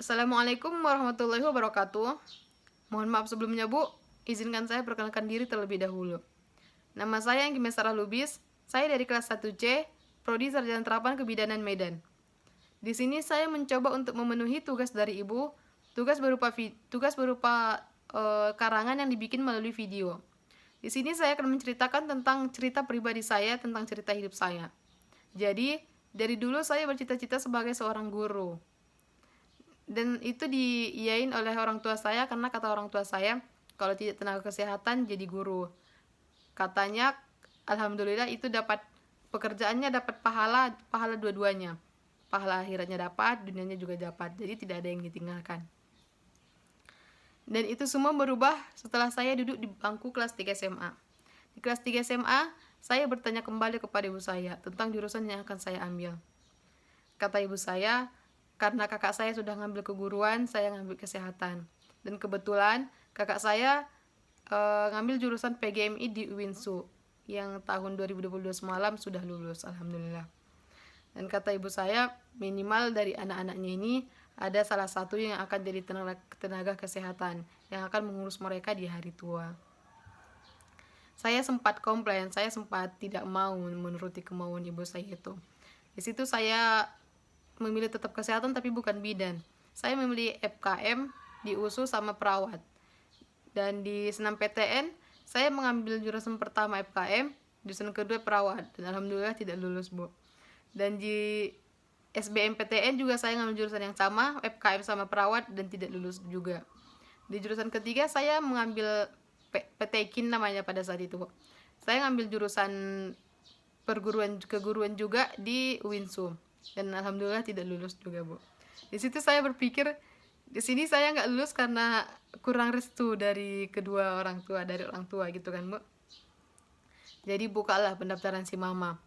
Assalamualaikum warahmatullahi wabarakatuh. Mohon maaf sebelumnya Bu, izinkan saya perkenalkan diri terlebih dahulu. Nama saya Engki Mesarah Lubis, saya dari kelas 1C, Prodi Sarjana Terapan Kebidanan Medan. Di sini saya mencoba untuk memenuhi tugas dari Ibu, tugas berupa karangan yang dibikin melalui video. Di sini saya akan menceritakan tentang cerita pribadi saya, tentang cerita hidup saya. Jadi, dari dulu saya bercita-cita sebagai seorang guru. Dan itu diiyain oleh orang tua saya karena kata orang tua saya, kalau tidak tenaga kesehatan jadi guru. Katanya, alhamdulillah itu dapat pekerjaannya, dapat pahala dua-duanya. Pahala akhiratnya dapat, dunianya juga dapat. Jadi tidak ada yang ditinggalkan. Dan itu semua berubah setelah saya duduk di bangku kelas 3 SMA. Di kelas 3 SMA, saya bertanya kembali kepada ibu saya tentang jurusan yang akan saya ambil. Kata ibu saya, karena kakak saya sudah ngambil keguruan, saya ngambil kesehatan. Dan kebetulan kakak saya ngambil jurusan PGMI di UINSU yang tahun 2022 semalam sudah lulus, alhamdulillah. Dan kata ibu saya, minimal dari anak-anaknya ini ada salah satu yang akan jadi tenaga kesehatan yang akan mengurus mereka di hari tua. Saya sempat komplain, saya sempat tidak mau menuruti kemauan ibu saya itu. Di situ saya memilih tetap kesehatan tapi bukan bidan. Saya memilih FKM di USU sama perawat. Dan di senam PTN saya mengambil jurusan pertama FKM, jurusan kedua perawat, dan alhamdulillah tidak lulus, Bu. Dan di SBMPTN juga saya ngambil jurusan yang sama, FKM sama perawat, dan tidak lulus juga. Di jurusan ketiga saya mengambil PTKIN namanya pada saat itu, Bu. Saya ngambil jurusan keguruan juga di UINSU. Dan alhamdulillah tidak lulus juga, Bu. Di situ saya berpikir, di sini saya nggak lulus karena kurang restu dari kedua orang tua, dari orang tua gitu kan, Bu. Jadi bukalah pendaftaran si mama.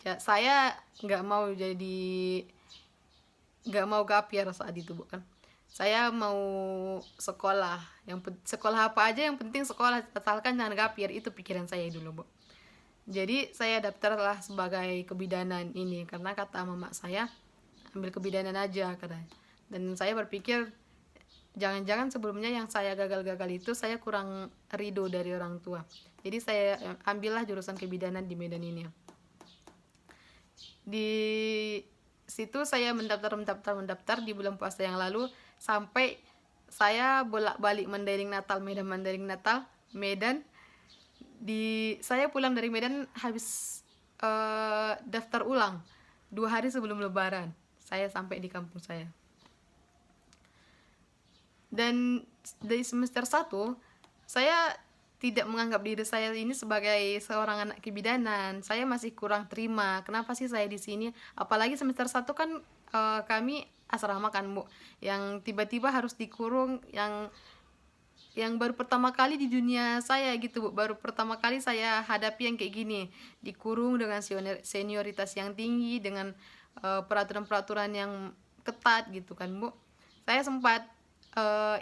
Ya, saya nggak mau gap year saat itu, Bu kan. Saya mau sekolah, sekolah apa aja yang penting sekolah, asalkan jangan gap year, itu pikiran saya dulu, Bu. Jadi saya daftarlah sebagai kebidanan ini karena kata mama saya, ambil kebidanan aja katanya. Dan saya berpikir jangan-jangan sebelumnya yang saya gagal-gagal itu saya kurang ridho dari orang tua. Jadi saya ambillah jurusan kebidanan di Medan ini. Di situ saya mendaftar di bulan puasa yang lalu, sampai saya bolak-balik Mandailing Natal Medan. Saya pulang dari Medan habis daftar ulang 2 hari sebelum lebaran. Saya sampai di kampung saya. Dan dari semester 1 saya tidak menganggap diri saya ini sebagai seorang anak kebidanan. Saya masih kurang terima, kenapa sih saya di sini? Apalagi semester 1 kan kami asrama kan, Bu, yang tiba-tiba harus dikurung, yang baru pertama kali di dunia saya gitu, Bu. Baru pertama kali saya hadapi yang kayak gini, dikurung dengan senioritas yang tinggi, dengan peraturan-peraturan yang ketat gitu kan, Bu. Saya sempat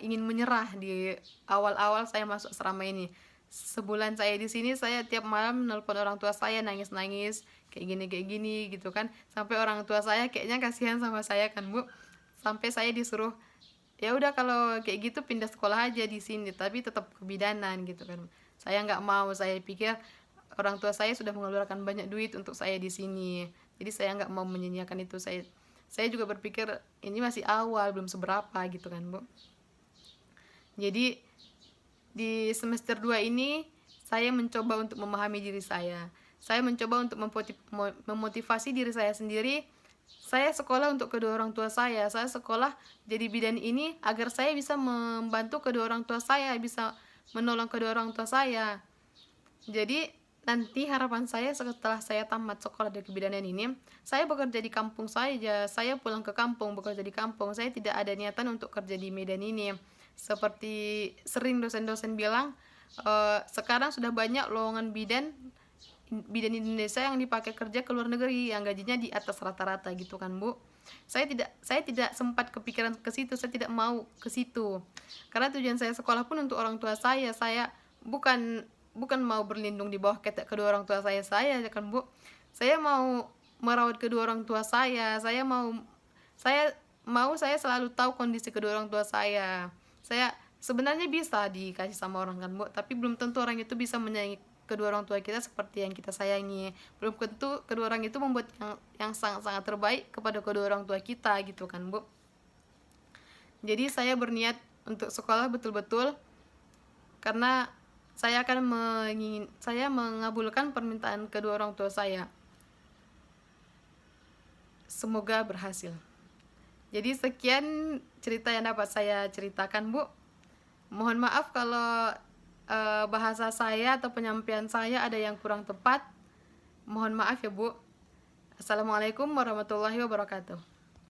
ingin menyerah di awal-awal saya masuk asrama ini. Sebulan saya di sini, saya tiap malam nelpon orang tua saya, nangis-nangis kayak gini gitu kan, sampai orang tua saya kayaknya kasihan sama saya kan, Bu. Sampai saya disuruh, ya udah kalau kayak gitu pindah sekolah aja di sini, tapi tetap kebidanan gitu kan. Saya nggak mau, saya pikir orang tua saya sudah mengeluarkan banyak duit untuk saya di sini, jadi saya nggak mau menyanyiakan itu. Saya juga berpikir ini masih awal, belum seberapa gitu kan, Bu. Jadi di semester 2 ini saya mencoba untuk memahami diri saya. Saya mencoba untuk memotivasi diri saya sendiri. Saya sekolah untuk kedua orang tua saya. Saya sekolah jadi bidan ini agar saya bisa membantu kedua orang tua saya, bisa menolong kedua orang tua saya. Jadi nanti harapan saya setelah saya tamat sekolah dari kebidanan ini, saya bekerja di kampung saja. Saya pulang ke kampung, bekerja di kampung. Saya tidak ada niatan untuk kerja di Medan ini. Seperti sering dosen-dosen bilang, sekarang sudah banyak lowongan bidan Indonesia yang dipakai kerja ke luar negeri yang gajinya di atas rata-rata gitu kan, Bu. Saya tidak sempat kepikiran ke situ, saya tidak mau ke situ. Karena tujuan saya sekolah pun untuk orang tua saya. Saya bukan mau berlindung di bawah kedua orang tua saya kan, Bu. Saya mau merawat kedua orang tua saya. Saya mau saya selalu tahu kondisi kedua orang tua saya. Saya sebenarnya bisa dikasih sama orang kan Bu, tapi belum tentu orang itu bisa menyayangi kedua orang tua kita seperti yang kita sayangi. Belum tentu kedua orang itu membuat yang sangat-sangat terbaik kepada kedua orang tua kita gitu kan Bu. Jadi saya berniat untuk sekolah betul-betul karena saya akan saya mengabulkan permintaan kedua orang tua saya. Semoga berhasil. Jadi sekian cerita yang dapat saya ceritakan Bu. Mohon maaf kalau bahasa saya atau penyampaian saya ada yang kurang tepat. Mohon maaf ya Bu. Assalamualaikum warahmatullahi wabarakatuh.